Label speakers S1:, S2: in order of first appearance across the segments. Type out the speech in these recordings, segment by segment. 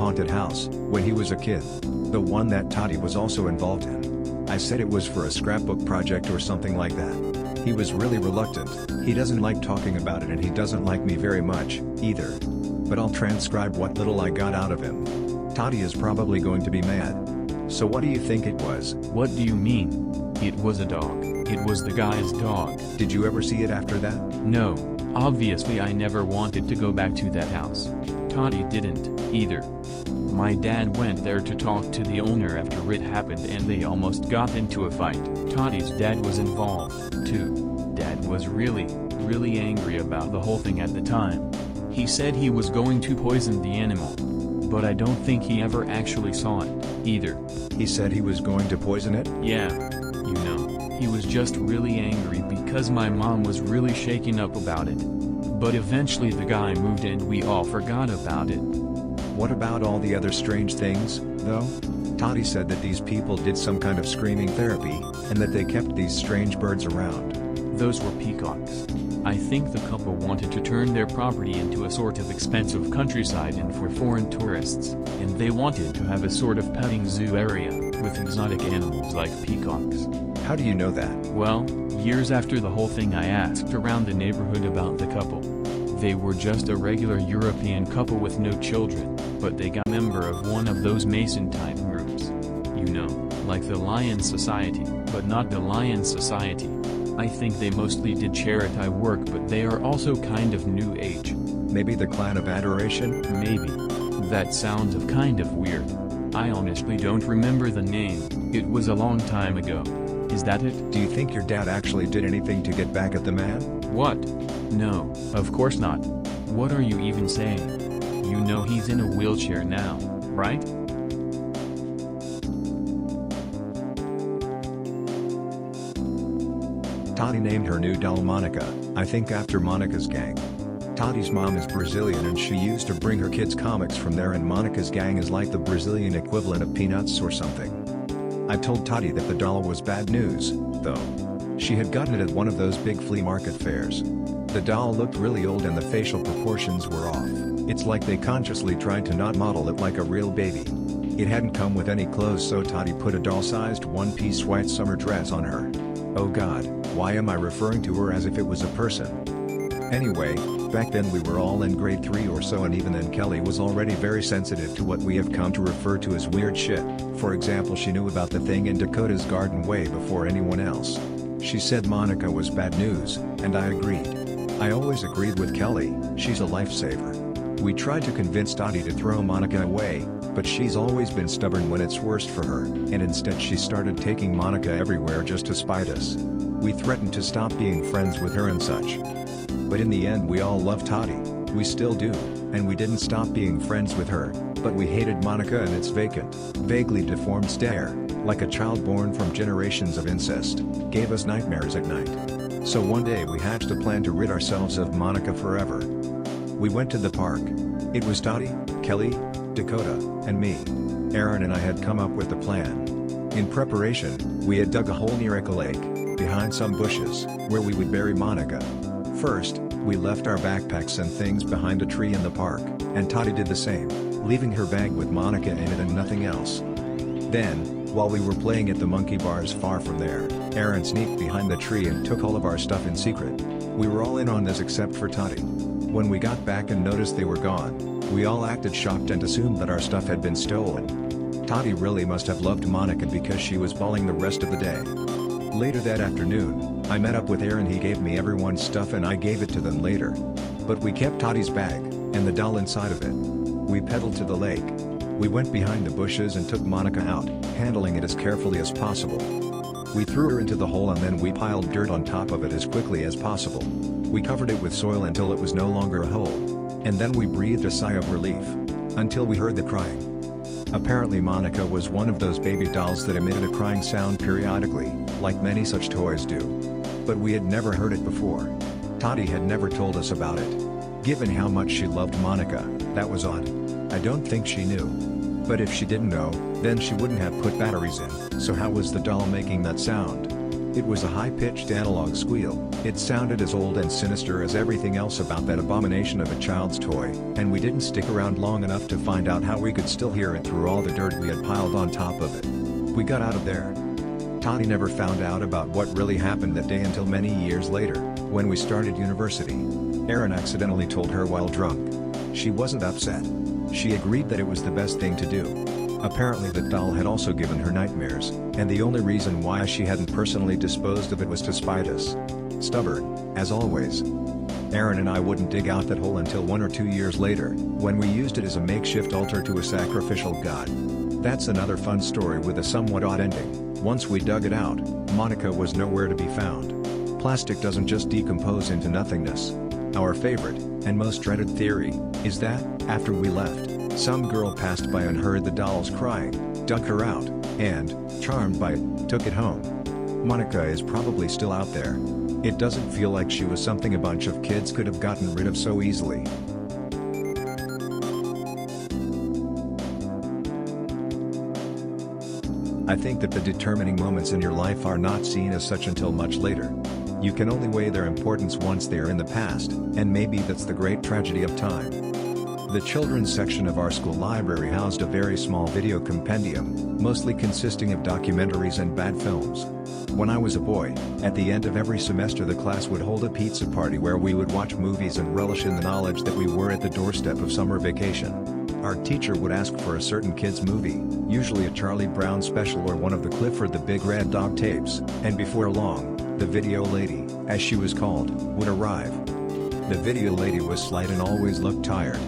S1: haunted house, when he was a kid. The one that Toddy was also involved in. I said it was for a scrapbook project or something like that. He was really reluctant, he doesn't like talking about it and he doesn't like me very much, either. But I'll transcribe what little I got out of him. Toddy is probably going to be mad. So what do you think it was?
S2: What do you mean? It was a dog. It was the guy's dog.
S1: Did you ever see it after that?
S2: No, obviously I never wanted to go back to that house. Toddy didn't, either. My dad went there to talk to the owner after it happened and they almost got into a fight. Toddy's dad was involved, too. Dad was really angry about the whole thing at the time. He said he was going to poison the animal. But I don't think he ever actually saw it, either.
S1: He said he was going to poison it?
S2: Yeah. You know, he was just really angry because my mom was really shaken up about it. But eventually the guy moved and we all forgot about it.
S1: What about all the other strange things, though? Toddy said that these people did some kind of screaming therapy, and that they kept these strange birds around.
S2: Those were peacocks. I think the couple wanted to turn their property into a sort of expensive countryside and for foreign tourists, and they wanted to have a sort of petting zoo area, with exotic animals like peacocks.
S1: How do you know that?
S2: Well, years after the whole thing I asked around the neighborhood about the couple. They were just a regular European couple with no children, but they got a member of one of those Mason-type groups. You know, like the Lion Society, but not the Lion Society. I think they mostly did charity work, but they are also kind of new age.
S1: Maybe the Clan of Adoration?
S2: Maybe. That sounds kind of weird. I honestly don't remember the name, it was a long time ago. Is that it?
S1: Do you think your dad actually did anything to get back at the man?
S2: What? No, of course not. What are you even saying? You know he's in a wheelchair now, right?
S1: Toddy named her new doll Monica, I think after Monica's gang. Toddy's mom is Brazilian and she used to bring her kids comics from there, and Monica's gang is like the Brazilian equivalent of Peanuts or something. I told Toddy that the doll was bad news, though. She had gotten it at one of those big flea market fairs. The doll looked really old and the facial proportions were off. It's like they consciously tried to not model it like a real baby. It hadn't come with any clothes, so Toddy put a doll-sized one-piece white summer dress on her. Oh god, why am I referring to her as if it was a person? Anyway, back then we were all in grade 3 or so, and even then Kelly was already very sensitive to what we have come to refer to as weird shit. For example, she knew about the thing in Dakota's garden way before anyone else. She said Monica was bad news, and I agreed. I always agreed with Kelly, she's a lifesaver. We tried to convince Toddy to throw Monica away, but she's always been stubborn when it's worst for her, and instead she started taking Monica everywhere just to spite us. We threatened to stop being friends with her and such. But in the end we all love Toddy, we still do, and we didn't stop being friends with her, but we hated Monica and its vacant, vaguely deformed stare, like a child born from generations of incest, gave us nightmares at night. So one day we hatched a plan to rid ourselves of Monica forever. We went to the park. It was Toddy, Kelly, Dakota, and me. Aaron and I had come up with the plan. In preparation, we had dug a hole near Echo Lake, behind some bushes, where we would bury Monica. First, we left our backpacks and things behind a tree in the park, and Toddy did the same, leaving her bag with Monica in it and nothing else. Then, while we were playing at the monkey bars far from there, Aaron sneaked behind the tree and took all of our stuff in secret. We were all in on this except for Toddy. When we got back and noticed they were gone, we all acted shocked and assumed that our stuff had been stolen. Toddy really must have loved Monica because she was bawling the rest of the day. Later that afternoon, I met up with Aaron. He gave me everyone's stuff and I gave it to them later. But we kept Toddy's bag, and the doll inside of it. We pedaled to the lake. We went behind the bushes and took Monica out, handling it as carefully as possible. We threw her into the hole and then we piled dirt on top of it as quickly as possible. We covered it with soil until it was no longer a hole. And then we breathed a sigh of relief. Until we heard the crying. Apparently Monica was one of those baby dolls that emitted a crying sound periodically, like many such toys do. But we had never heard it before. Toddy had never told us about it. Given how much she loved Monica, that was odd. I don't think she knew. But if she didn't know, then she wouldn't have put batteries in, so how was the doll making that sound? It was a high-pitched analog squeal. It sounded as old and sinister as everything else about that abomination of a child's toy, and we didn't stick around long enough to find out how we could still hear it through all the dirt we had piled on top of it. We got out of there. Toddy never found out about what really happened that day until many years later, when we started university. Aaron accidentally told her while drunk. She wasn't upset. She agreed that it was the best thing to do. Apparently the doll had also given her nightmares, and the only reason why she hadn't personally disposed of it was to spite us. Stubborn, as always. Aaron and I wouldn't dig out that hole until 1 or 2 years later, when we used it as a makeshift altar to a sacrificial god. That's another fun story with a somewhat odd ending. Once we dug it out, Monica was nowhere to be found. Plastic doesn't just decompose into nothingness. Our favorite, and most dreaded theory, is that, after we left, some girl passed by and heard the dolls crying, dug her out, and, charmed by it, took it home. Monica is probably still out there. It doesn't feel like she was something a bunch of kids could have gotten rid of so easily. I think that the determining moments in your life are not seen as such until much later. You can only weigh their importance once they are in the past, and maybe that's the great tragedy of time. The children's section of our school library housed a very small video compendium, mostly consisting of documentaries and bad films. When I was a boy, at the end of every semester the class would hold a pizza party where we would watch movies and relish in the knowledge that we were at the doorstep of summer vacation. Our teacher would ask for a certain kid's movie, usually a Charlie Brown special or one of the Clifford the Big Red Dog tapes, and before long, the video lady, as she was called, would arrive. The video lady was slight and always looked tired.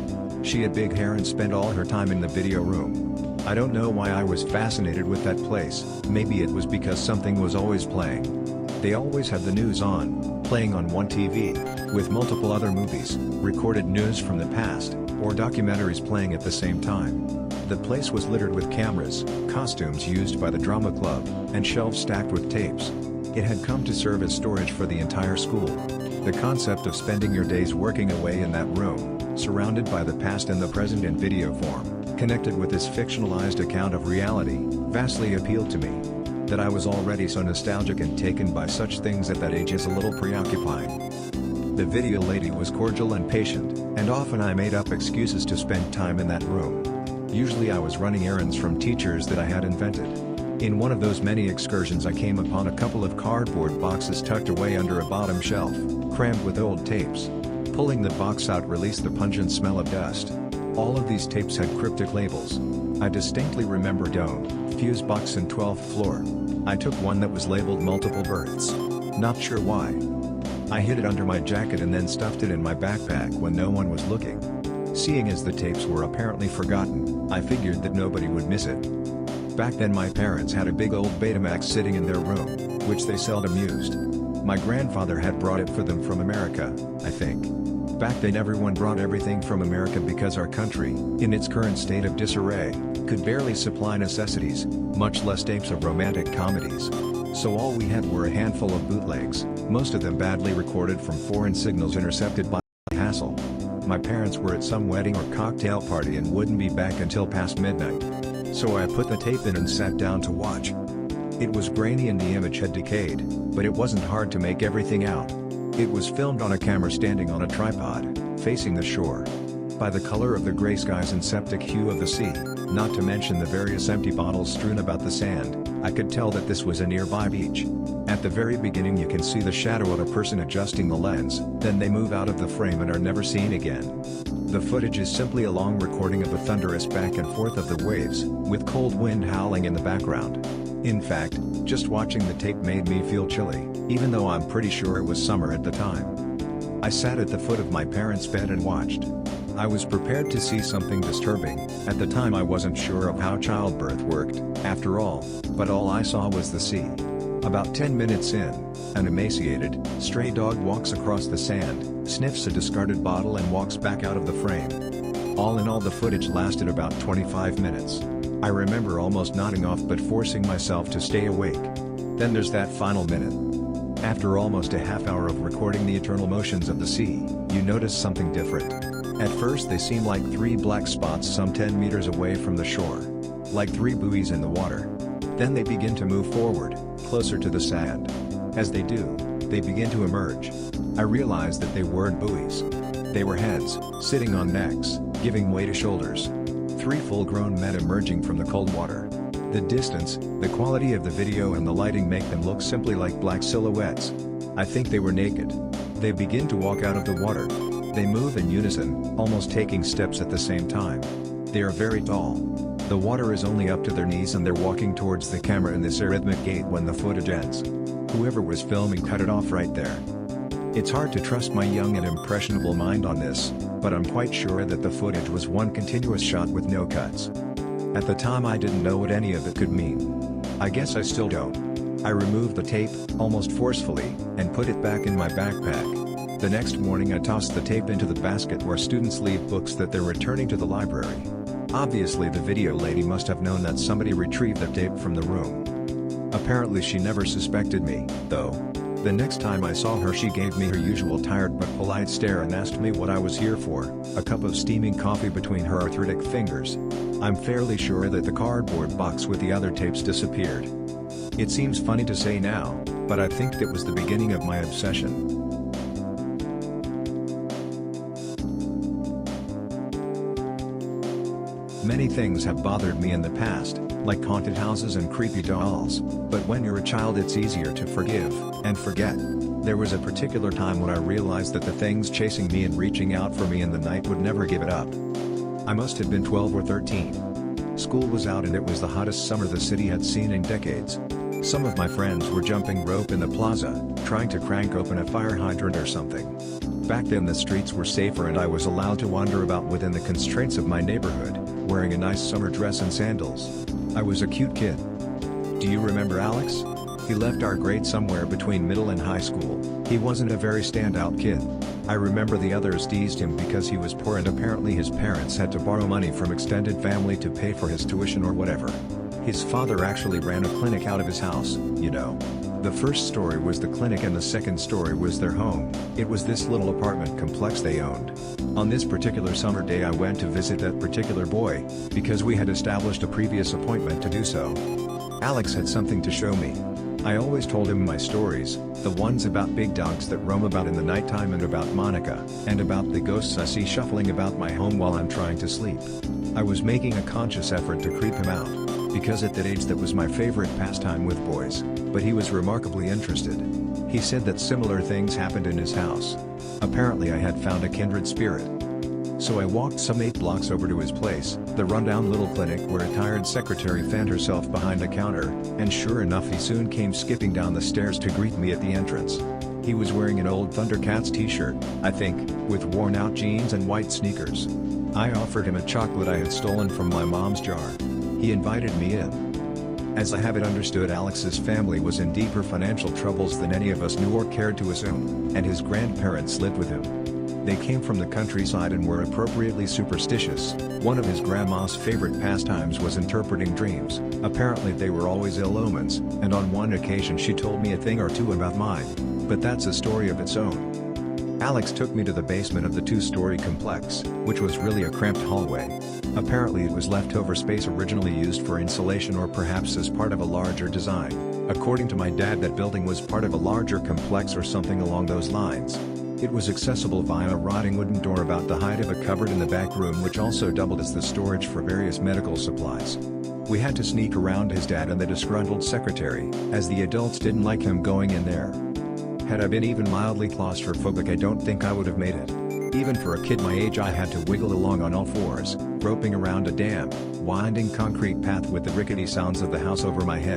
S1: She had big hair and spent all her time in the video room. I don't know why I was fascinated with that place, maybe it was because something was always playing. They always had the news on, playing on one TV, with multiple other movies, recorded news from the past, or documentaries playing at the same time. The place was littered with cameras, costumes used by the drama club, and shelves stacked with tapes. It had come to serve as storage for the entire school. The concept of spending your days working away in that room, surrounded by the past and the present in video form, connected with this fictionalized account of reality, vastly appealed to me. That I was already so nostalgic and taken by such things at that age is a little preoccupying. The video lady was cordial and patient, and often I made up excuses to spend time in that room. Usually I was running errands from teachers that I had invented. In one of those many excursions I came upon a couple of cardboard boxes tucked away under a bottom shelf, crammed with old tapes. Pulling the box out released the pungent smell of dust. All of these tapes had cryptic labels. I distinctly remember Dome, Fuse Box and 12th Floor. I took one that was labeled Multiple Births. Not sure why. I hid it under my jacket and then stuffed it in my backpack when no one was looking. Seeing as the tapes were apparently forgotten, I figured that nobody would miss it. Back then my parents had a big old Betamax sitting in their room, which they seldom used. My grandfather had brought it for them from America, I think. Back then everyone brought everything from America because our country, in its current state of disarray, could barely supply necessities, much less tapes of romantic comedies. So all we had were a handful of bootlegs, most of them badly recorded from foreign signals intercepted by hassle. My parents were at some wedding or cocktail party and wouldn't be back until past midnight. So I put the tape in and sat down to watch. It was grainy and the image had decayed, but it wasn't hard to make everything out. It was filmed on a camera standing on a tripod, facing the shore. By the color of the gray skies and septic hue of the sea, not to mention the various empty bottles strewn about the sand, I could tell that this was a nearby beach. At the very beginning you can see the shadow of a person adjusting the lens, then they move out of the frame and are never seen again. The footage is simply a long recording of the thunderous back and forth of the waves, with cold wind howling in the background. In fact, just watching the tape made me feel chilly, even though I'm pretty sure it was summer at the time. I sat at the foot of my parents' bed and watched. I was prepared to see something disturbing. At the time I wasn't sure of how childbirth worked, after all, but all I saw was the sea. About 10 minutes in, an emaciated, stray dog walks across the sand, sniffs a discarded bottle and walks back out of the frame. All in all the footage lasted about 25 minutes. I remember almost nodding off but forcing myself to stay awake. Then there's that final minute. After almost a half hour of recording the eternal motions of the sea, you notice something different. At first they seem like 3 black spots some 10 meters away from the shore. Like 3 buoys in the water. Then they begin to move forward, closer to the sand. As they do, They begin to emerge. I realized that they weren't buoys. They were heads, sitting on necks, giving way to shoulders. 3 full-grown men emerging from the cold water. The distance, the quality of the video and the lighting make them look simply like black silhouettes. I think they were naked. They begin to walk out of the water. They move in unison, almost taking steps at the same time. They are very tall. The water is only up to their knees and they're walking towards the camera in this arrhythmic gait when the footage ends. Whoever was filming cut it off right there. It's hard to trust my young and impressionable mind on this, but I'm quite sure that the footage was one continuous shot with no cuts. At the time I didn't know what any of it could mean. I guess I still don't. I removed the tape, almost forcefully, and put it back in my backpack. The next morning I tossed the tape into the basket where students leave books that they're returning to the library. Obviously the video lady must have known that somebody retrieved the tape from the room. Apparently she never suspected me, though. The next time I saw her she gave me her usual tired but polite stare and asked me what I was here for, a cup of steaming coffee between her arthritic fingers. I'm fairly sure that the cardboard box with the other tapes disappeared. It seems funny to say now, but I think that was the beginning of my obsession. Many things have bothered me in the past, like haunted houses and creepy dolls, but when you're a child it's easier to forgive and forget. There was a particular time when I realized that the things chasing me and reaching out for me in the night would never give it up. I must have been 12 or 13. School was out and it was the hottest summer the city had seen in decades. Some of my friends were jumping rope in the plaza, trying to crank open a fire hydrant or something. Back then the streets were safer and I was allowed to wander about within the constraints of my neighborhood, wearing a nice summer dress and sandals. I was a cute kid. Do you remember Alex? He left our grade somewhere between middle and high school. He wasn't a very standout kid. I remember the others teased him because he was poor and apparently his parents had to borrow money from extended family to pay for his tuition or whatever. His father actually ran a clinic out of his house, you know. The first story was the clinic and the second story was their home. It was this little apartment complex they owned. On this particular summer day I went to visit that particular boy, because we had established a previous appointment to do so. Alex had something to show me. I always told him my stories, the ones about big dogs that roam about in the nighttime and about Monica, and about the ghosts I see shuffling about my home while I'm trying to sleep. I was making a conscious effort to creep him out, because at that age that was my favorite pastime with boys, but he was remarkably interested. He said that similar things happened in his house. Apparently I had found a kindred spirit. So I walked some 8 blocks over to his place, the rundown little clinic where a tired secretary fanned herself behind a counter, and sure enough he soon came skipping down the stairs to greet me at the entrance. He was wearing an old Thundercats t-shirt, I think, with worn-out jeans and white sneakers. I offered him a chocolate I had stolen from my mom's jar. He invited me in. As I have it understood, Alex's family was in deeper financial troubles than any of us knew or cared to assume, and his grandparents lived with him. They came from the countryside and were appropriately superstitious. One of his grandma's favorite pastimes was interpreting dreams. Apparently they were always ill omens, and on one occasion she told me a thing or two about mine. But that's a story of its own. Alex took me to the basement of the 2-story complex, which was really a cramped hallway. Apparently it was leftover space originally used for insulation or perhaps as part of a larger design. According to my dad, that building was part of a larger complex or something along those lines. It was accessible via a rotting wooden door about the height of a cupboard in the back room, which also doubled as the storage for various medical supplies. We had to sneak around his dad and the disgruntled secretary, as the adults didn't like him going in there. Had I been even mildly claustrophobic, I don't think I would have made it. Even for a kid my age, I had to wiggle along on all fours, groping around a damp, winding concrete path with the rickety sounds of the house over my head.